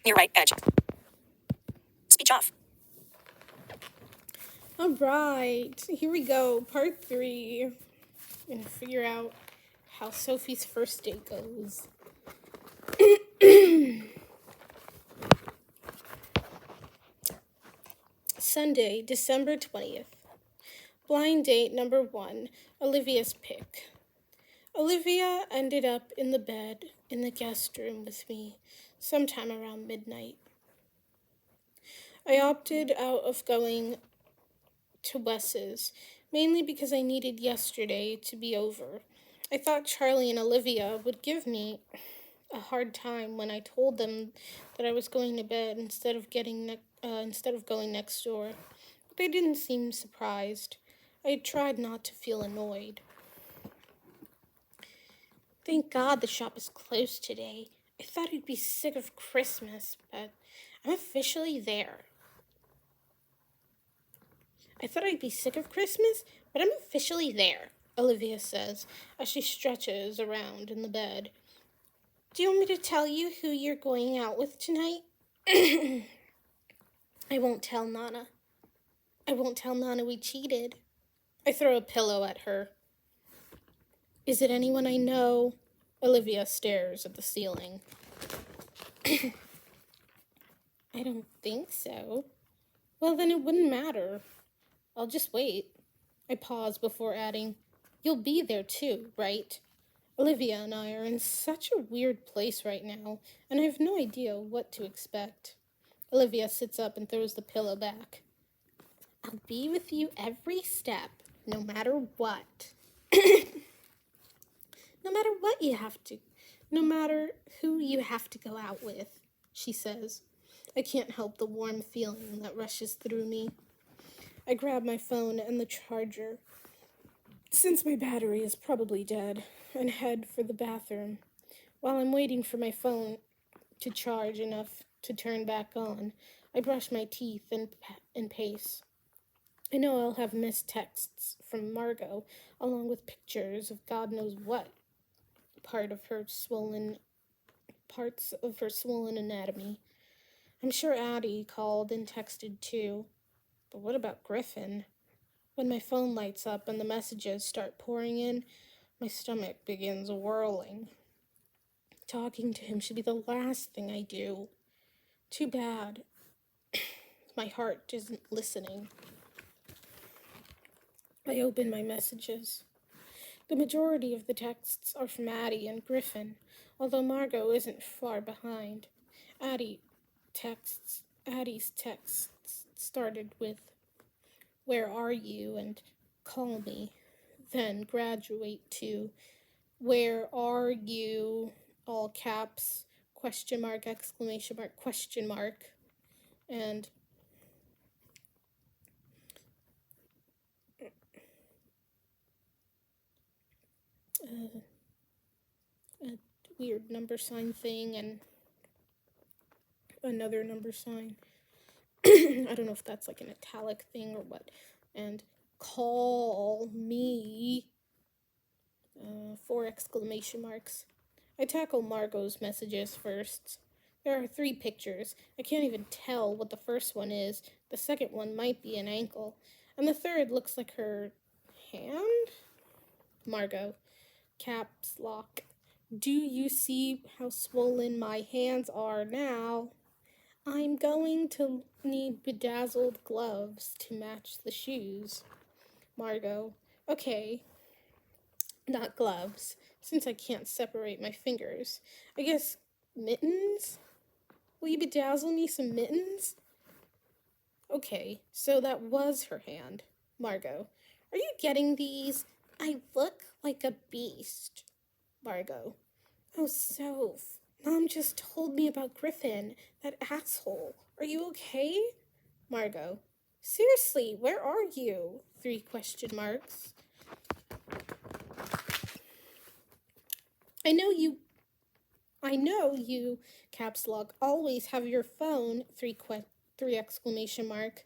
Near right edge. Speech off. All right, here we go. Part 3. I'm going to figure out how Sophie's first date goes. Sunday, December 20th. Blind date number 1, Olivia's pick. Olivia ended up in the bed in the guest room with me sometime around midnight. I opted out of going to Wes's, mainly because I needed yesterday to be over. I thought Charlie and Olivia would give me a hard time when I told them that I was going to bed instead of going next door, but they didn't seem surprised. I tried not to feel annoyed. Thank God the shop is closed today. I thought I'd be sick of Christmas, but I'm officially there. Olivia says as she stretches around in the bed. Do you want me to tell you who you're going out with tonight? I won't tell Nana. We cheated. I throw a pillow at her. Is it anyone I know? Olivia stares at the ceiling. I don't think so. Well, then it wouldn't matter. I'll just wait. I pause before adding, you'll be there too, right? Olivia and I are in such a weird place right now, and I have no idea what to expect. Olivia sits up and throws the pillow back. I'll be with you every step, no matter what. No matter who you have to go out with, she says. I can't help the warm feeling that rushes through me. I grab my phone and the charger, since my battery is probably dead, and head for the bathroom. While I'm waiting for my phone to charge enough to turn back on, I brush my teeth and pace. I know I'll have missed texts from Margot, along with pictures of God knows what parts of her swollen anatomy. I'm sure Addie called and texted too. But what about Griffin? When my phone lights up and the messages start pouring in, my stomach begins whirling. Talking to him should be the last thing I do. Too bad. My heart isn't listening. I open my messages. The majority of the texts are from Addie and Griffin, although Margot isn't far behind. Addie's texts started with, where are you, and call me, then graduate to, where are you, all caps, question mark, exclamation mark, question mark, and a weird number sign thing and another number sign. I don't know if that's like an italic thing or what. And call me, 4 exclamation marks. I tackle Margot's messages first. There are 3 pictures. I can't even tell what the first one is. The second one might be an ankle. And the third looks like her hand? Margot. Caps lock. Do you see how swollen my hands are now? I'm going to need bedazzled gloves to match the shoes. Margot. Okay. Not gloves, since I can't separate my fingers. I guess mittens? Will you bedazzle me some mittens? Okay, so that was her hand. Margot. Are you getting these? I look like a beast. Margot. Oh, Soph. Mom just told me about Griffin, that asshole. Are you okay? Margot. Seriously, where are you? 3 question marks. I know you, caps lock, always have your phone, 3 exclamation mark.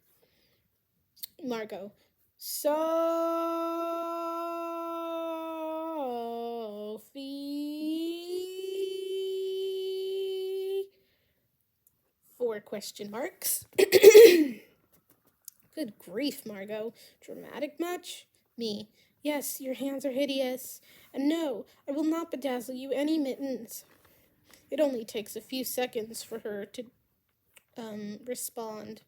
Margot. Sophie. 4 question marks. Good grief, Margot. Dramatic much? Me. Yes, your hands are hideous. And no, I will not bedazzle you any mittens. It only takes a few seconds for her to, respond.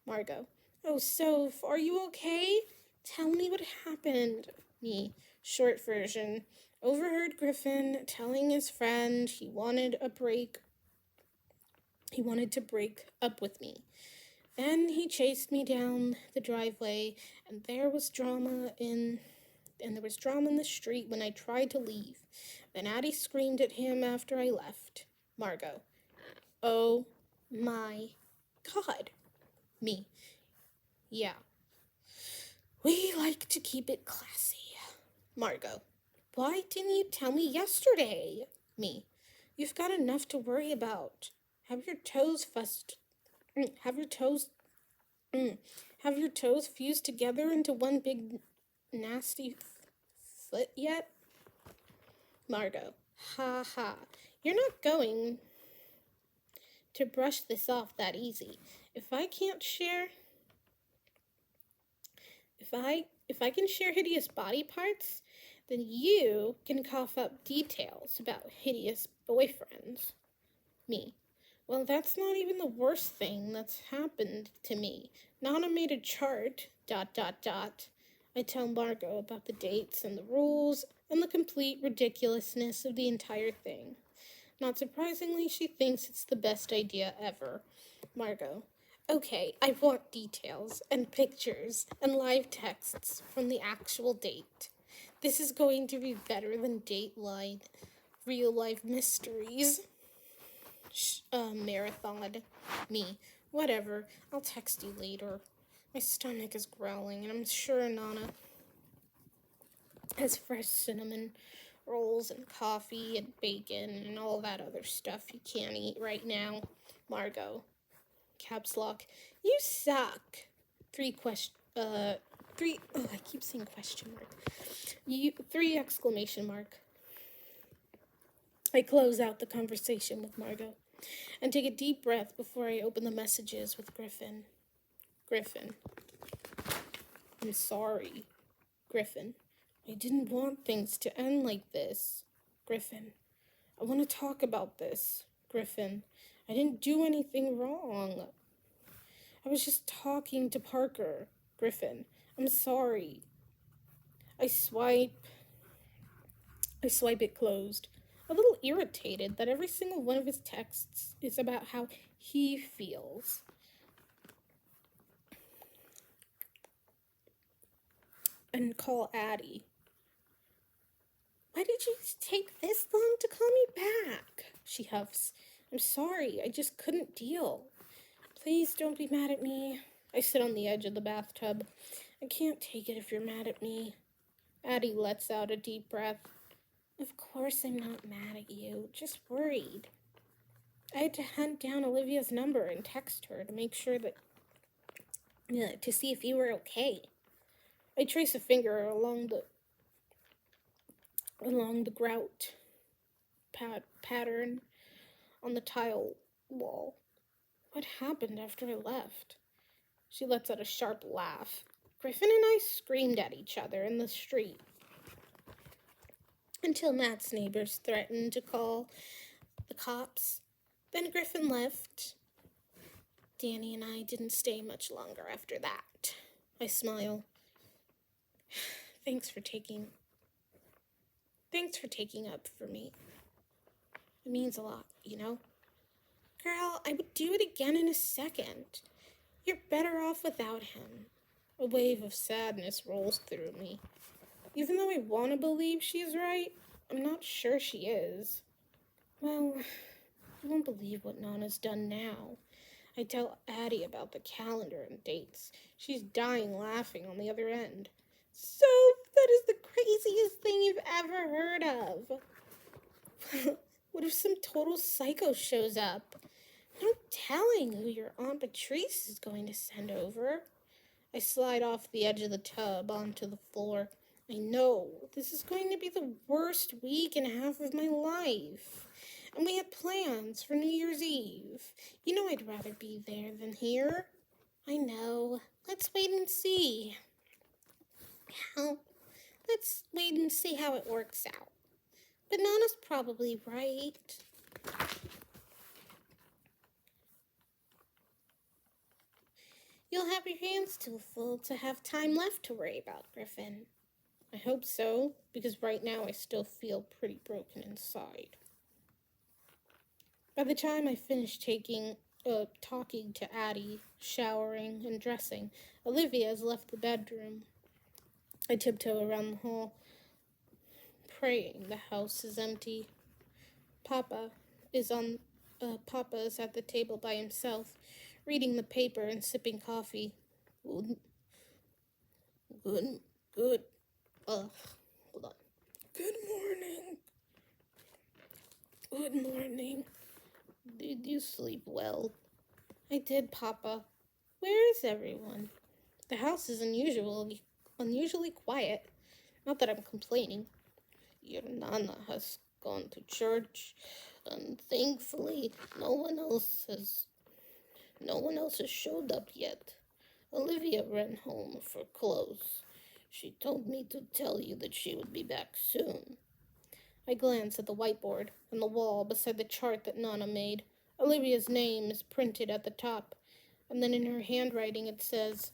Margot. Oh, Soph, are you okay? Tell me what happened. Me. Short version. Overheard Griffin telling his friend he wanted to break up with me. Then he chased me down the driveway, and there was drama in the street when I tried to leave. Then Addie screamed at him after I left. Margot. Oh my God. Me. Yeah. We like to keep it classy. Margot. Why didn't you tell me yesterday? Me. You've got enough to worry about. Have your toes fused together into one big nasty foot yet? Margot. Ha ha. You're not going to brush this off that easy. If I can share hideous body parts, then you can cough up details about hideous boyfriends. Me. Well, that's not even the worst thing that's happened to me. Nana made a chart, ... I tell Margot about the dates and the rules and the complete ridiculousness of the entire thing. Not surprisingly, she thinks it's the best idea ever. Margot. Okay, I want details and pictures and live texts from the actual date. This is going to be better than Dateline real life mysteries. Marathon. Me. Whatever. I'll text you later. My stomach is growling, and I'm sure Nana has fresh cinnamon rolls and coffee and bacon and all that other stuff you can't eat right now. Margot. Caps lock. You suck. 3 I keep saying question mark. 3 exclamation mark. I close out the conversation with Margot and take a deep breath before I open the messages with Griffin. Griffin. I'm sorry. Griffin. I didn't want things to end like this. Griffin. I want to talk about this. Griffin. I didn't do anything wrong. I was just talking to Parker. Griffin. I'm sorry. I swipe it closed. A little irritated that every single one of his texts is about how he feels. And call Addie. Why did you take this long to call me back? She huffs. I'm sorry, I just couldn't deal. Please don't be mad at me. I sit on the edge of the bathtub. I can't take it if you're mad at me. Addie lets out a deep breath. Of course I'm not mad at you, just worried. I had to hunt down Olivia's number and text her to make sure that, to see if you were okay. I trace a finger along the grout pattern on the tile wall. What happened after I left? She lets out a sharp laugh. Griffin and I screamed at each other in the street until Matt's neighbors threatened to call the cops. Then Griffin left. Danny and I didn't stay much longer after that. I smile. Thanks for taking up for me. It means a lot, you know? Girl, I would do it again in a second. You're better off without him. A wave of sadness rolls through me. Even though I want to believe she's right, I'm not sure she is. Well, you won't believe what Nana's done now. I tell Addie about the calendar and dates. She's dying laughing on the other end. So, that is the craziest thing you've ever heard of. What if some total psycho shows up? No telling who your Aunt Patrice is going to send over. I slide off the edge of the tub onto the floor. I know, this is going to be the worst week and a half of my life. And we had plans for New Year's Eve. You know I'd rather be there than here. I know. Let's wait and see. How? Let's wait and see how it works out. But Nana's probably right. You'll have your hands too full to have time left to worry about, Griffin. I hope so, because right now I still feel pretty broken inside. By the time I finished talking to Addie, showering, and dressing, Olivia has left the bedroom. I tiptoe around the hall, praying the house is empty. Papa is at the table by himself, reading the paper and sipping coffee. Good, good, good. Hold on. Good morning. Good morning. Did you sleep well? I did, Papa. Where is everyone? The house is unusually quiet. Not that I'm complaining. Your Nana has gone to church, and thankfully no one else has showed up yet. Olivia ran home for clothes. She told me to tell you that she would be back soon. I glance at the whiteboard on the wall beside the chart that Nana made. Olivia's name is printed at the top, and then in her handwriting it says,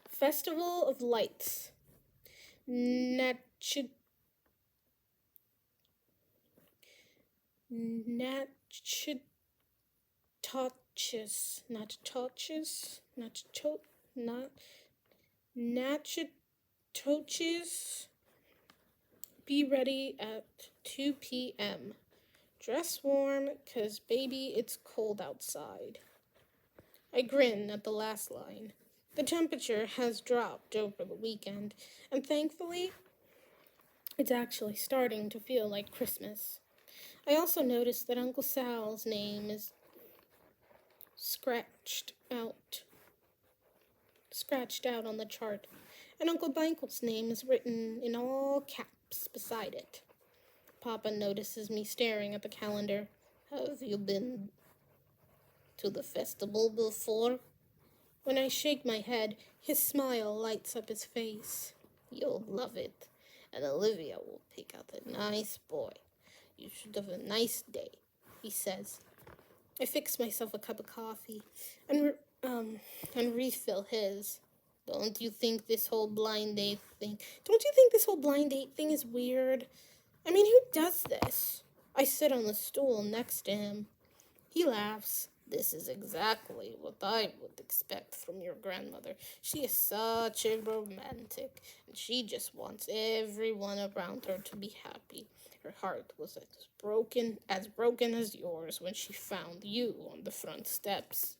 Festival of Lights. Natchitoches. Be ready at 2 p.m. Dress warm, 'cause baby, it's cold outside. I grin at the last line. The temperature has dropped over the weekend, and thankfully, it's actually starting to feel like Christmas. I also noticed that Uncle Sal's name is scratched out on the chart, and Uncle Bankel's name is written in all caps beside it. Papa notices me staring at the calendar. Have you been to the festival before? When I shake my head, his smile lights up his face. You'll love it, and Olivia will pick out a nice boy. You should have a nice day, he says. I fix myself a cup of coffee and refill his. Don't you think this whole blind date thing is weird? I mean, who does this? I sit on the stool next to him. He laughs. This is exactly what I would expect from your grandmother. She is such a romantic, and she just wants everyone around her to be happy. Her heart was as broken as yours when she found you on the front steps.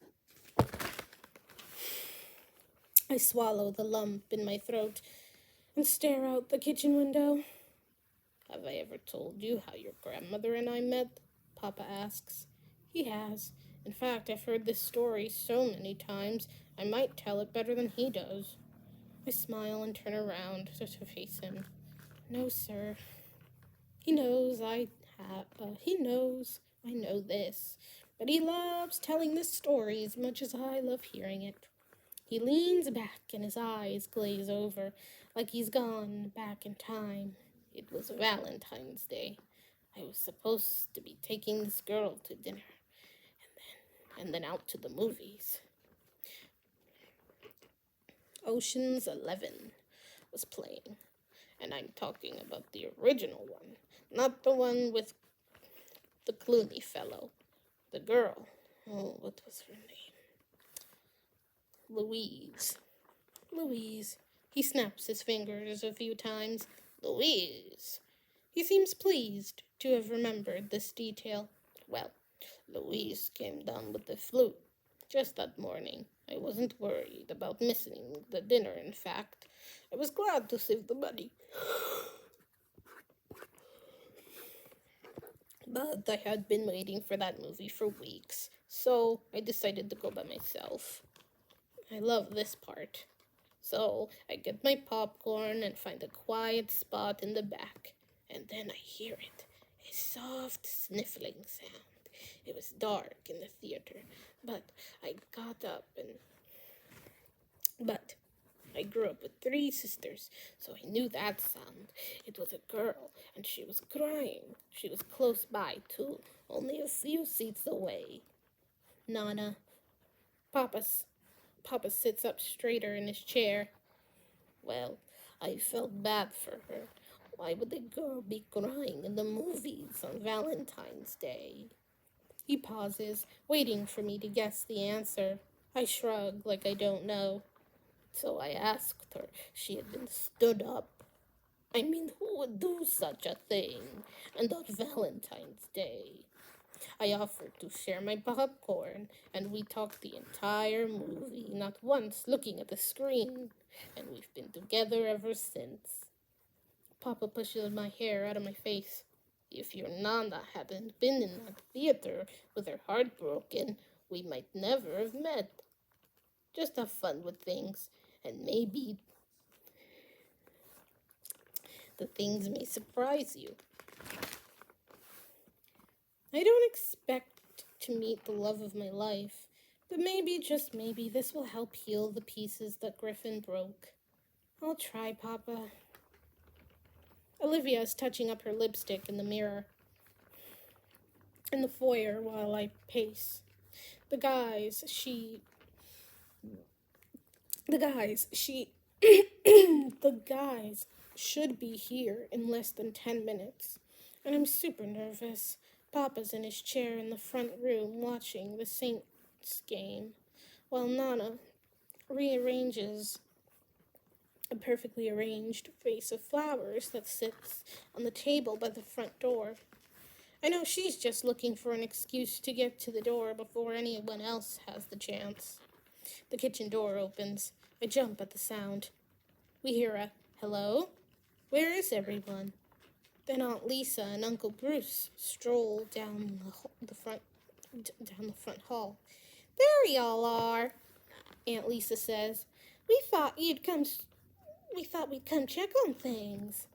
I swallow the lump in my throat and stare out the kitchen window. Have I ever told you how your grandmother and I met? Papa asks. He has. In fact, I've heard this story so many times, I might tell it better than he does. I smile and turn around to face him. No, sir. He knows I know this, but he loves telling this story as much as I love hearing it. He leans back and his eyes glaze over, like he's gone back in time. It was Valentine's Day. I was supposed to be taking this girl to dinner, and then out to the movies. Ocean's 11 was playing, and I'm talking about the original one, not the one with the Clooney fellow. The girl, what was her name? Louise. He snaps his fingers a few times. Louise. He seems pleased to have remembered this detail. Well, Louise came down with the flu just that morning. I wasn't worried about missing the dinner, in fact. I was glad to save the money. But I had been waiting for that movie for weeks, so I decided to go by myself. I love this part. So I get my popcorn and find a quiet spot in the back, and then I hear it. a soft sniffling sound. It was dark in the theater, but I got up but I grew up with 3 sisters, so I knew that sound. It was a girl, and she was crying. She was close by, too, only a few seats away. Nana. Papa sits up straighter in his chair. Well, I felt bad for her. Why would the girl be crying in the movies on Valentine's Day? He pauses, waiting for me to guess the answer. I shrug like I don't know. So I asked her. She had been stood up. I mean, who would do such a thing? And on Valentine's Day. I offered to share my popcorn, and we talked the entire movie, not once looking at the screen. And we've been together ever since. Papa pushes my hair out of my face. If your Nana hadn't been in that theater with her heart broken, we might never have met. Just have fun with things, and maybe the things may surprise you. I don't expect to meet the love of my life, but maybe, just maybe, this will help heal the pieces that Griffin broke. I'll try, Papa. Olivia is touching up her lipstick in the mirror in the foyer while I pace. The guys, she, the guys should be here in less than 10 minutes, and I'm super nervous. Papa's in his chair in the front room watching the Saints game, while Nana rearranges a perfectly arranged vase of flowers that sits on the table by the front door. I know she's just looking for an excuse to get to the door before anyone else has the chance. The kitchen door opens. I jump at the sound. We hear a, "Hello? Where is everyone?" Then Aunt Lisa and Uncle Bruce stroll down the front hall. "There y'all are," Aunt Lisa says. We thought we'd come check on things.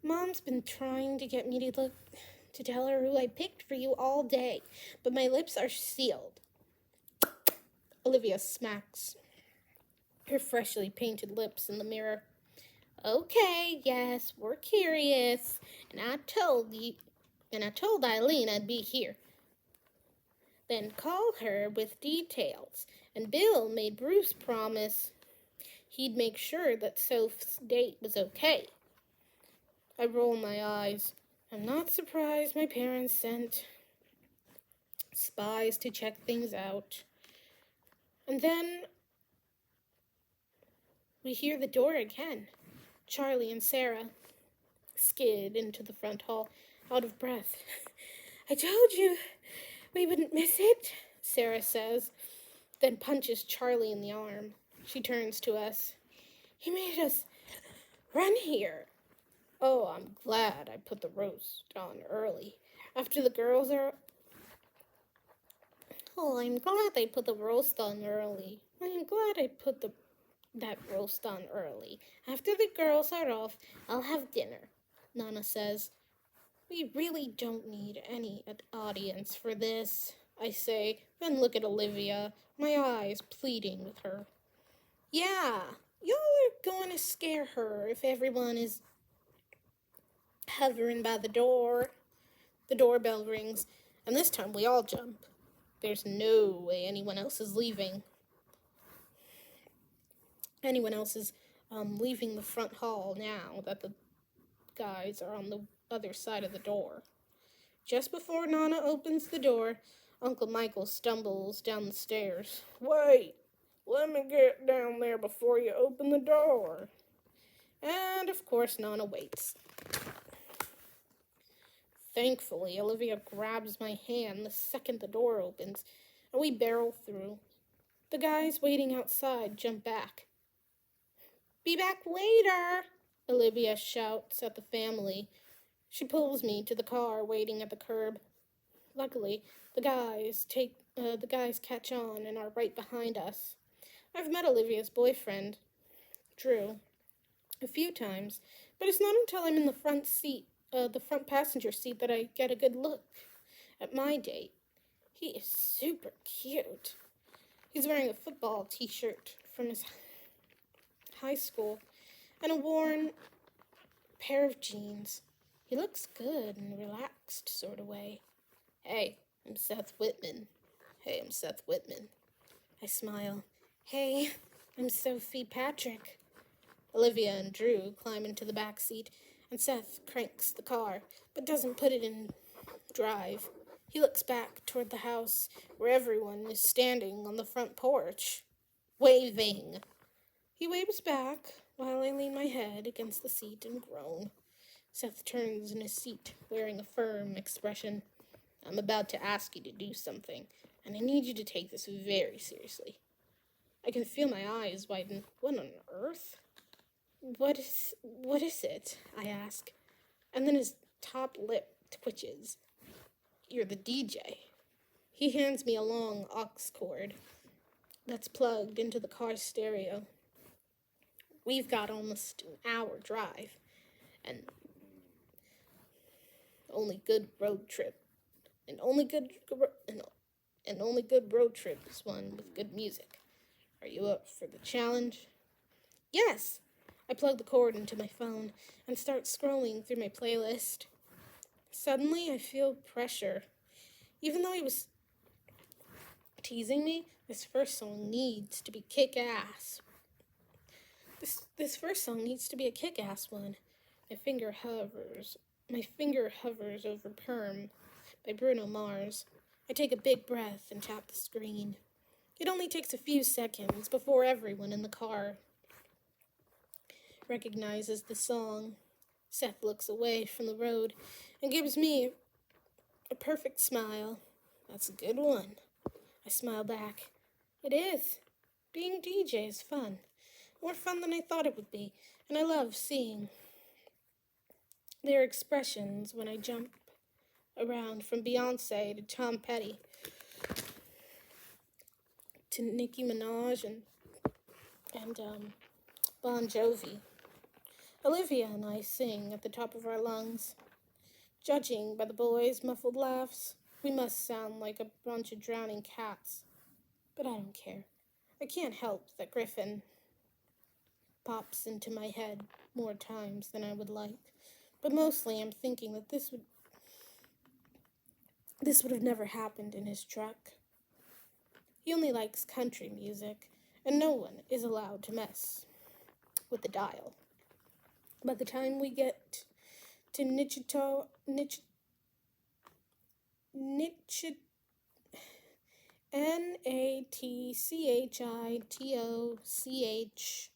Mom's been trying to get me to tell her who I picked for you all day, but my lips are sealed. Olivia smacks her freshly painted lips in the mirror. Okay, yes, we're curious, and I told Eileen I'd be here. Then call her with details, and Bill made Bruce promise he'd make sure that Soph's date was okay. I roll my eyes. I'm not surprised my parents sent spies to check things out. And then we hear the door again. Charlie and Sarah skid into the front hall, out of breath. I told you we wouldn't miss it, Sarah says, then punches Charlie in the arm. She turns to us. He made us run here. Oh, I'm glad I put the roast on early. After the girls are... Oh, I'm glad they put the roast on early. I'm glad I put that roast on early. After the girls are off, I'll have dinner, Nana says. We really don't need any audience for this, I say, then look at Olivia, my eyes pleading with her. Yeah, y'all are going to scare her if everyone is hovering by the door. The doorbell rings, and this time we all jump. There's no way anyone else is leaving. Anyone else is leaving the front hall now that the guys are on the other side of the door. Just before Nana opens the door, Uncle Michael stumbles down the stairs. Wait, let me get down there before you open the door. And of course Nana waits. Thankfully, Olivia grabs my hand the second the door opens, and we barrel through. The guys waiting outside jump back. Be back later, Olivia shouts at the family. She pulls me to the car waiting at the curb. Luckily, the guys catch on and are right behind us. I've met Olivia's boyfriend, Drew, a few times, but it's not until I'm in the front seat the front passenger seat that I get a good look at my date. He is super cute. He's wearing a football t-shirt from his high school and a worn pair of jeans. He looks good in a relaxed sort of way. Hey, I'm Seth Whitman. Hey, I'm Seth Whitman. I smile. Hey, I'm Sophie Patrick. Olivia and Drew climb into the back seat, and Seth cranks the car, but doesn't put it in drive. He looks back toward the house, where everyone is standing on the front porch, waving. He waves back, while I lean my head against the seat and groan. Seth turns in his seat, wearing a firm expression. I'm about to ask you to do something, and I need you to take this very seriously. I can feel my eyes widen. What on earth? What is it? I ask. And then his top lip twitches. You're the DJ. He hands me a long aux cord that's plugged into the car stereo. We've got almost an hour drive, and only good road trip. And only good road trip is one with good music. Are you up for the challenge? Yes. I plug the cord into my phone and start scrolling through my playlist. Suddenly, I feel pressure. Even though he was teasing me, this first song needs to be kick-ass. This first song needs to be a kick-ass one. My finger hovers over Perm by Bruno Mars. I take a big breath and tap the screen. It only takes a few seconds before everyone in the car recognizes the song. Seth looks away from the road and gives me a perfect smile. That's a good one. I smile back. It is. Being DJ is fun. More fun than I thought it would be, and I love seeing their expressions when I jump around from Beyonce to Tom Petty to Nicki Minaj and Bon Jovi. Olivia and I sing at the top of our lungs. Judging by the boys' muffled laughs, we must sound like a bunch of drowning cats. But I don't care. I can't help that Griffin pops into my head more times than I would like. But mostly I'm thinking that this would have never happened in his truck. He only likes country music, and no one is allowed to mess with the dial. By the time we get to N-A-T-C-H-I-T-O-C-H,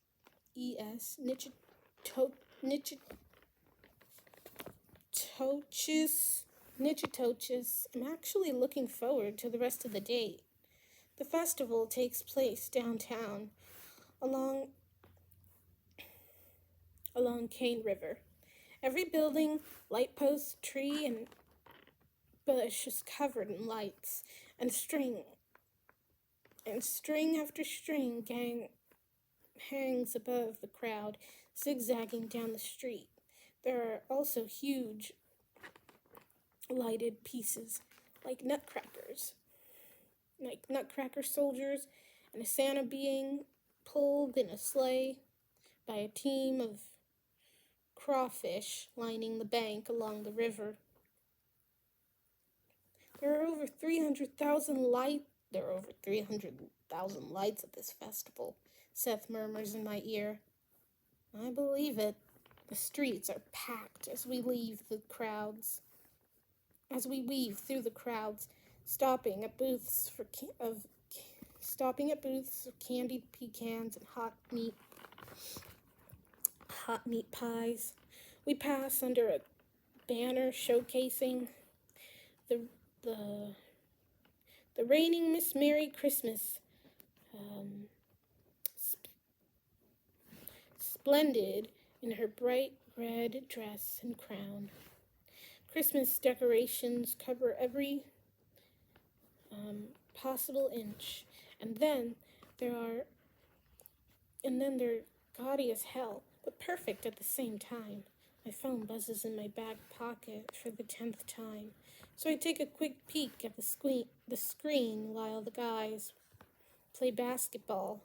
Nitchitoches, I'm actually looking forward to the rest of the date. The festival takes place downtown, along Cane River. Every building, light post, tree, and bush is covered in lights, and string after string hangs above the crowd, zigzagging down the street. There are also huge lighted pieces, like nutcracker soldiers, and a Santa being pulled in a sleigh by a team of crawfish lining the bank along the river. There are over 300,000 lights at this festival, Seth murmurs in my ear. I believe it. The streets are packed as we weave through the crowds, stopping at booths of candied pecans and hot meat pies. We pass under a banner showcasing the reigning Miss Merry Christmas, splendid in her bright red dress and crown. Christmas decorations cover every possible inch, and then they're gaudy as hell, but perfect at the same time. My phone buzzes in my back pocket for the 10th time, so I take a quick peek at the screen while the guys play basketball.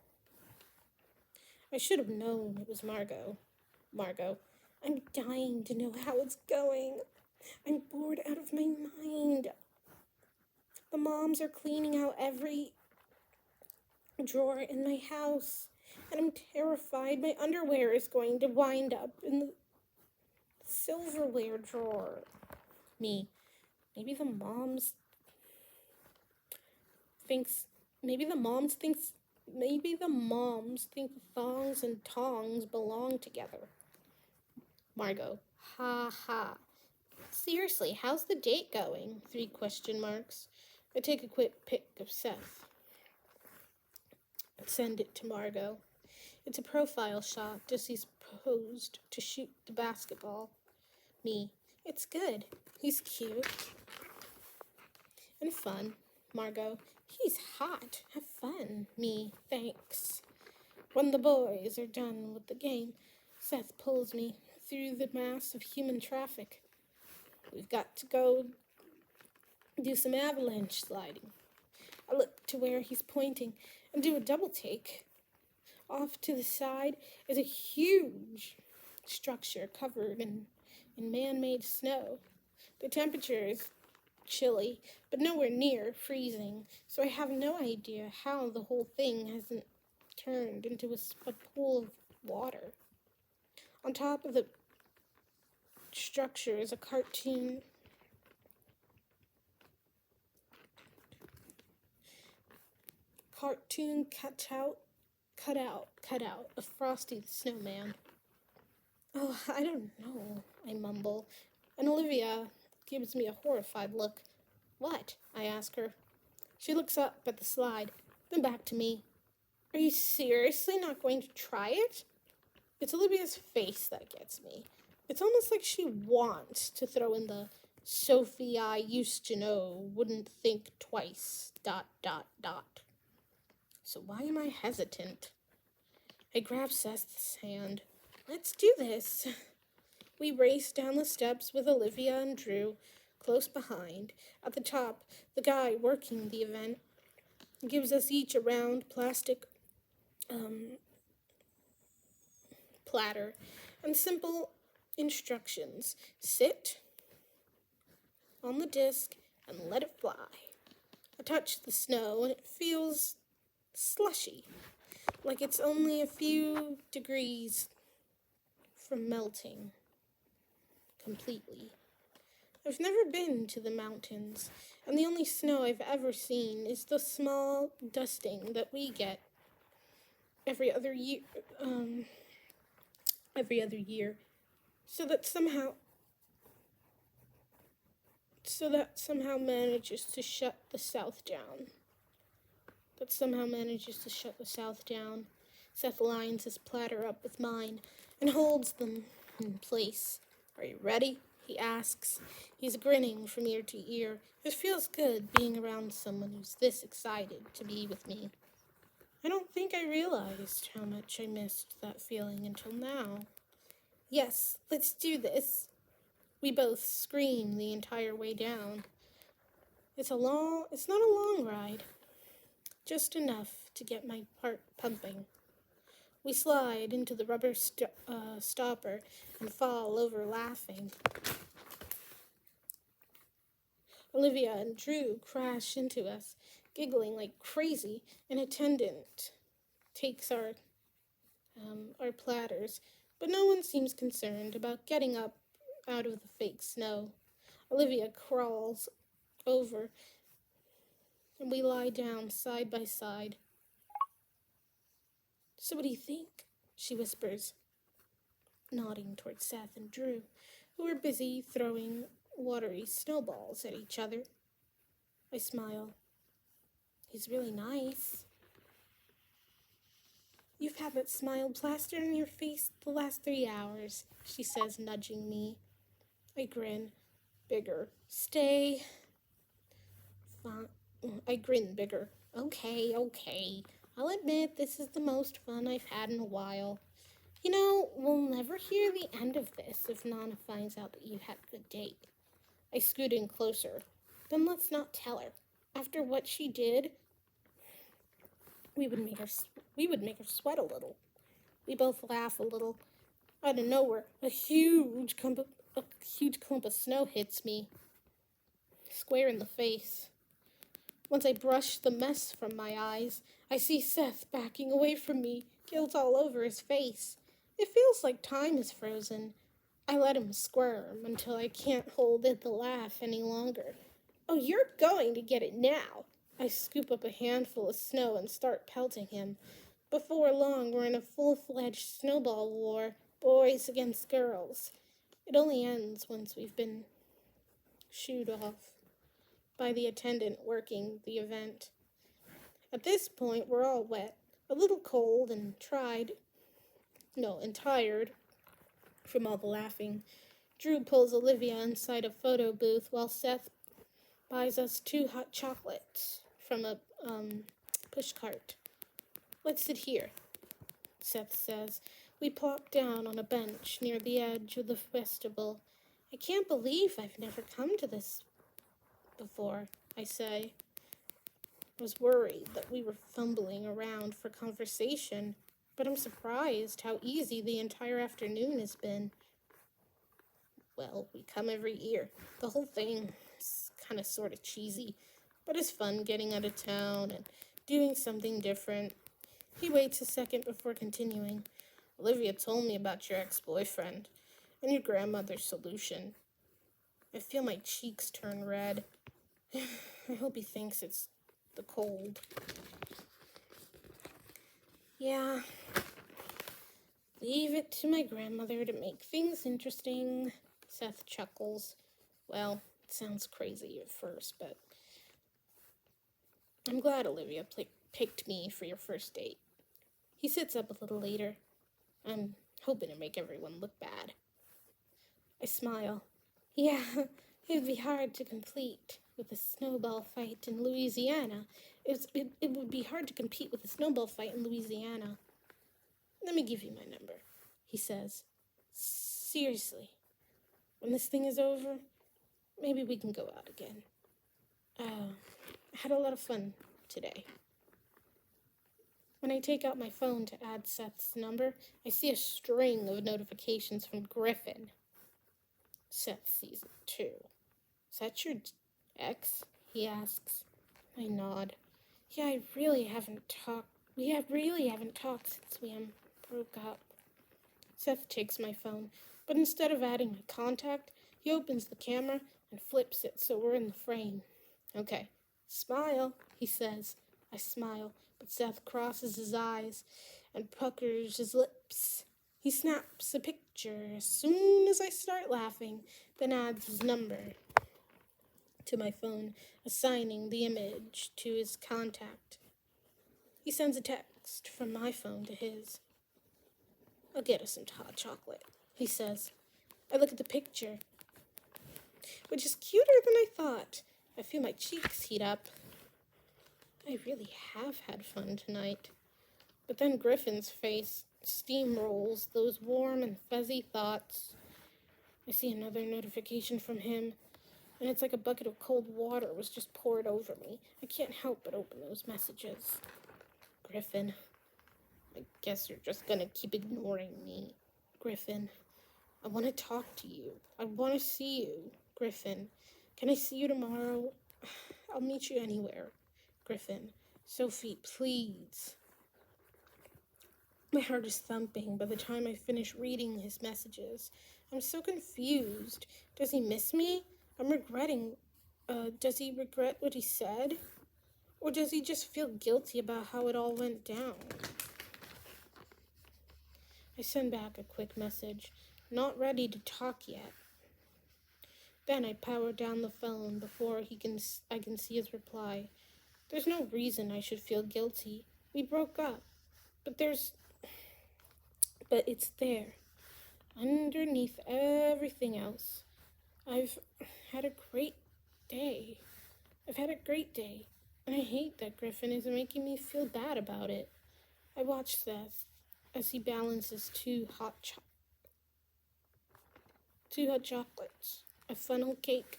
I should have known it was Margot. Margot, I'm dying to know how it's going. I'm bored out of my mind. The moms are cleaning out every drawer in my house, and I'm terrified my underwear is going to wind up in the silverware drawer. Me, maybe the moms thinks, maybe the moms think the thongs and tongs belong together. Margot, ha ha. Seriously, how's the date going? 3 question marks. I take a quick pic of Seth and send it to Margot. It's a profile shot as he's posed to shoot the basketball. Me, it's good. He's cute and fun. Margot, he's hot. Have fun. Me, thanks. When the boys are done with the game, Seth pulls me through the mass of human traffic. We've got to go do some avalanche sliding. I look to where he's pointing and do a double take. Off to the side is a huge structure covered in man-made snow. The temperature is chilly, but nowhere near freezing, so I have no idea how the whole thing hasn't turned into a pool of water. On top of the structure is a cartoon cutout of Frosty the Snowman. Oh, I don't know, I mumble, and Olivia gives me a horrified look. What? I ask her. She looks up at the slide, then back to me. Are you seriously not going to try it? It's Olivia's face that gets me. It's almost like she wants to throw in the Sophie I used to know wouldn't think twice, ... So why am I hesitant? I grab Seth's hand. Let's do this. We race down the steps with Olivia and Drew close behind. At the top, the guy working the event gives us each a round plastic platter and simple instructions. Sit on the disc and let it fly. I touch the snow and it feels slushy, like it's only a few degrees from melting completely. I've never been to the mountains, and the only snow I've ever seen is the small dusting that we get every other year, so that somehow manages to shut the South down. Seth lines his platter up with mine and holds them in place. Are you ready? He asks. He's grinning from ear to ear. It feels good being around someone who's this excited to be with me. I don't think I realized how much I missed that feeling until now. Yes, let's do this. We both scream the entire way down. It's not a long ride, just enough to get my heart pumping. We slide into the rubber stopper and fall over laughing. Olivia and Drew crash into us, giggling like crazy. An attendant takes our platters, but no one seems concerned about getting up out of the fake snow. Olivia crawls over, and we lie down side by side. So what do you think? She whispers, nodding toward Seth and Drew, who are busy throwing watery snowballs at each other. I smile. He's really nice. You've had that smile plastered on your face the last 3 hours, she says, nudging me. I grin. Bigger. Stay. Fine. I grin bigger. Okay. I'll admit this is the most fun I've had in a while. We'll never hear the end of this if Nana finds out that you had a good date. I scoot in closer. Then let's not tell her. After what she did, we would make her sweat a little. We both laugh a little. Out of nowhere, a huge clump of snow hits me, square in the face. Once I brush the mess from my eyes, I see Seth backing away from me, guilt all over his face. It feels like time is frozen. I let him squirm until I can't hold in the laugh any longer. Oh, you're going to get it now. I scoop up a handful of snow and start pelting him. Before long, we're in a full-fledged snowball war, boys against girls. It only ends once we've been shooed off by the attendant working the event. At this point, we're all wet, a little cold and tired from all the laughing. Drew pulls Olivia inside a photo booth while Seth buys us 2 hot chocolates from a push cart. Let's sit here, Seth says. We plop down on a bench near the edge of the festival. I can't believe I've never come to this before, I say. I was worried that we were fumbling around for conversation, but I'm surprised how easy the entire afternoon has been. Well, we come every year. The whole thing is kind of sort of cheesy, but it's fun getting out of town and doing something different. He waits a second before continuing. Olivia told me about your ex-boyfriend and your grandmother's solution. I feel my cheeks turn red. I hope he thinks it's the cold. Yeah. Leave it to my grandmother to make things interesting. Seth chuckles. Well, it sounds crazy at first, but I'm glad Olivia picked me for your first date. He sits up a little later. I'm hoping to make everyone look bad. I smile. Yeah, it'd be hard to complete with a snowball fight in Louisiana. It would be hard to compete with a snowball fight in Louisiana. Let me give you my number, he says. Seriously, when this thing is over, maybe we can go out again. I had a lot of fun today. When I take out my phone to add Seth's number, I see a string of notifications from Griffin. Seth sees it too. Is that your ex? He asks. I nod. Yeah, we really haven't talked since we broke up. Seth takes my phone, but instead of adding a contact, he opens the camera and flips it so we're in the frame. Okay, smile, he says. I smile, but Seth crosses his eyes and puckers his lips. He snaps a picture as soon as I start laughing, then adds his number to my phone, assigning the image to his contact. He sends a text from my phone to his. I'll get us some hot chocolate, he says. I look at the picture, which is cuter than I thought. I feel my cheeks heat up. I really have had fun tonight. But then Griffin's face steamrolls those warm and fuzzy thoughts. I see another notification from him, and it's like a bucket of cold water was just poured over me. I can't help but open those messages. Griffin, I guess you're just gonna keep ignoring me. Griffin, I want to talk to you. I want to see you. Griffin, can I see you tomorrow? I'll meet you anywhere. Griffin, Sophie, please. My heart is thumping by the time I finish reading his messages. I'm so confused. Does he miss me? I'm regretting. Does he regret what he said? Or does he just feel guilty about how it all went down? I send back a quick message. Not ready to talk yet. Then I power down the phone before I can see his reply. There's no reason I should feel guilty. We broke up. But it's there. Underneath everything else. I've had a great day. And I hate that Griffin is making me feel bad about it. I watch Seth as he balances two hot chocolates, a funnel cake,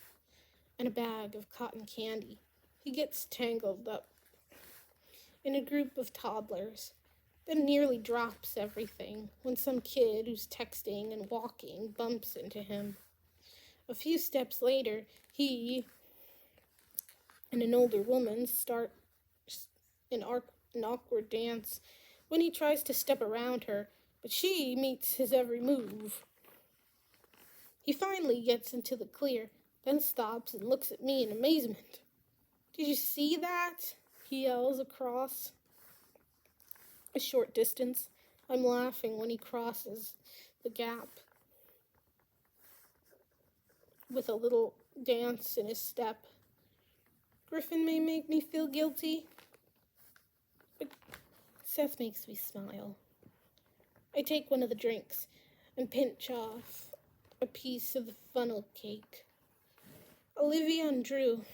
and a bag of cotton candy. He gets tangled up in a group of toddlers, then nearly drops everything when some kid who's texting and walking bumps into him. A few steps later, he and an older woman start an awkward dance when he tries to step around her, but she meets his every move. He finally gets into the clear, then stops and looks at me in amazement. "Did you see that?" he yells across a short distance. I'm laughing when he crosses the gap with a little dance in his step. Griffin may make me feel guilty, but Seth makes me smile. I take one of the drinks and pinch off a piece of the funnel cake. Olivia and Drew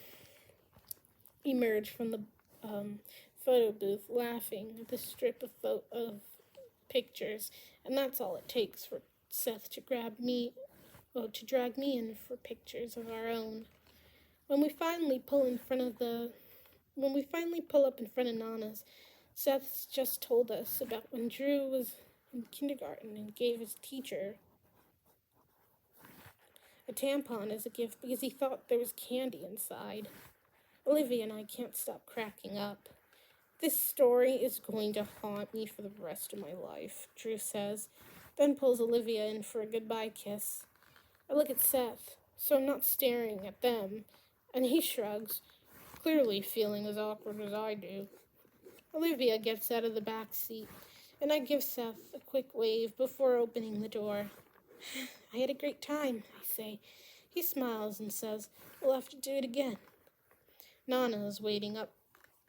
emerge from the photo booth laughing at the strip of pictures, and that's all it takes for Seth to drag me in for pictures of our own. When we finally pull up in front of Nana's, Seth's just told us about when Drew was in kindergarten and gave his teacher a tampon as a gift because he thought there was candy inside. Olivia and I can't stop cracking up. "This story is going to haunt me for the rest of my life," Drew says, then pulls Olivia in for a goodbye kiss. I look at Seth, so I'm not staring at them, and he shrugs, clearly feeling as awkward as I do. Olivia gets out of the back seat, and I give Seth a quick wave before opening the door. "I had a great time," I say. He smiles and says, "We'll have to do it again." Nana is waiting up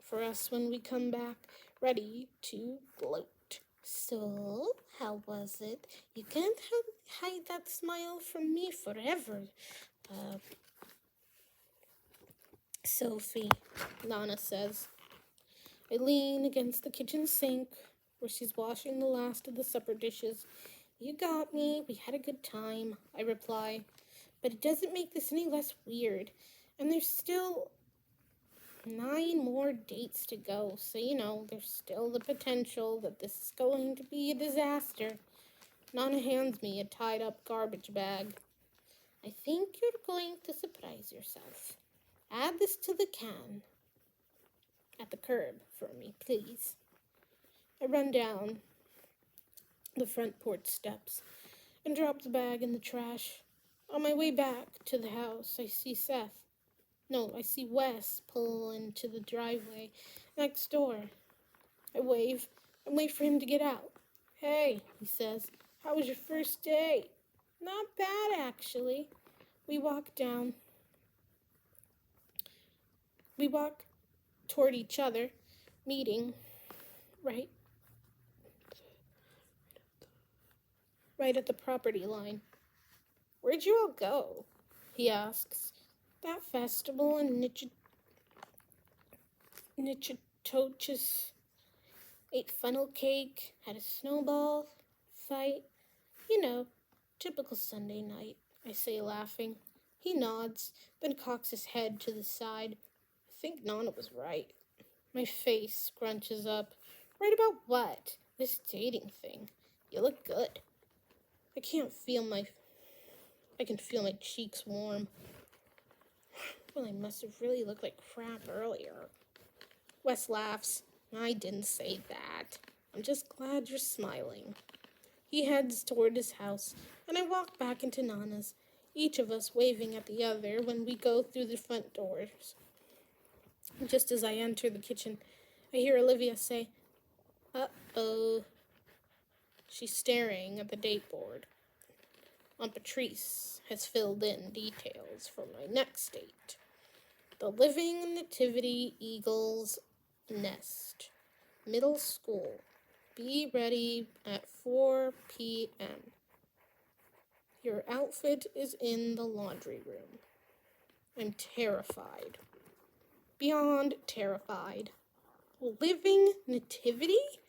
for us when we come back, ready to gloat. "So, how was it? You can't hide that smile from me forever, Sophie," Nana says. I lean against the kitchen sink where she's washing the last of the supper dishes. "You got me. We had a good time," I reply. "But it doesn't make this any less weird. And there's still 9 more dates to go, so there's still the potential that this is going to be a disaster." Nana hands me a tied-up garbage bag. "I think you're going to surprise yourself. Add this to the can at the curb for me, please." I run down the front porch steps and drop the bag in the trash. On my way back to the house, I see Wes pull into the driveway next door. I wave and wait for him to get out. "Hey," he says, "how was your first day?" "Not bad, actually." We walk toward each other, meeting right at the property line. "Where'd you all go?" he asks. "That festival in Nichitoches. Ate funnel cake, had a snowball fight. Typical Sunday night," I say, laughing. He nods, then cocks his head to the side. I think Nana was right. My face scrunches up. "Right about what?" "This dating thing. You look good." I can feel my cheeks warm. Well, I must have really looked like crap earlier. Wes laughs. "I didn't say that. I'm just glad you're smiling." He heads toward his house, and I walk back into Nana's, each of us waving at the other when we go through the front doors. Just as I enter the kitchen, I hear Olivia say, "Uh-oh." She's staring at the date board. Aunt Patrice has filled in details for my next date. The Living Nativity Eagle's Nest, Middle School. Be ready at 4 p.m. Your outfit is in the laundry room. I'm terrified. Beyond terrified. Living Nativity?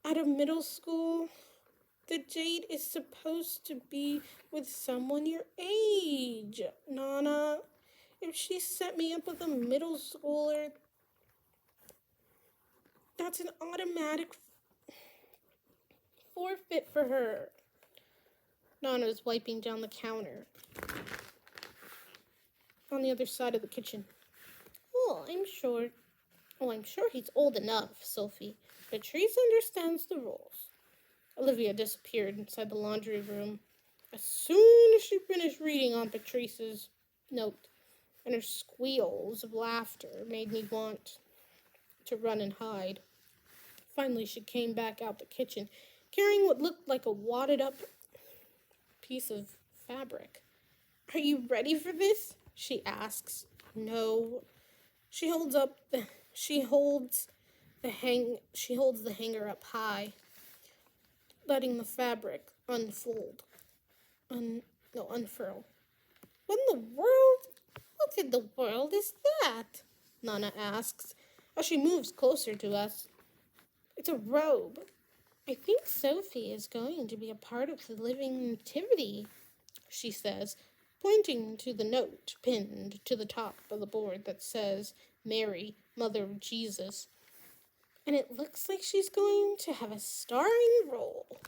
Out of middle school, the date is supposed to be with someone your age, Nana. If she set me up with a middle schooler, that's an automatic forfeit for her. Nana's wiping down the counter on the other side of the kitchen. Oh, I'm sure he's old enough, Sophie. Patrice understands the rules. Olivia disappeared inside the laundry room as soon as she finished reading on Patrice's note, and her squeals of laughter made me want to run and hide. Finally, she came back out the kitchen, carrying what looked like a wadded up piece of fabric. Are you ready for this? She asks. No. She holds the hanger up high, letting the fabric unfurl. What in the world is that? Nana asks, as she moves closer to us. It's a robe. I think Sophie is going to be a part of the living nativity, she says, pointing to the note pinned to the top of the board that says, Mary, Mother of Jesus. And it looks like she's going to have a starring role.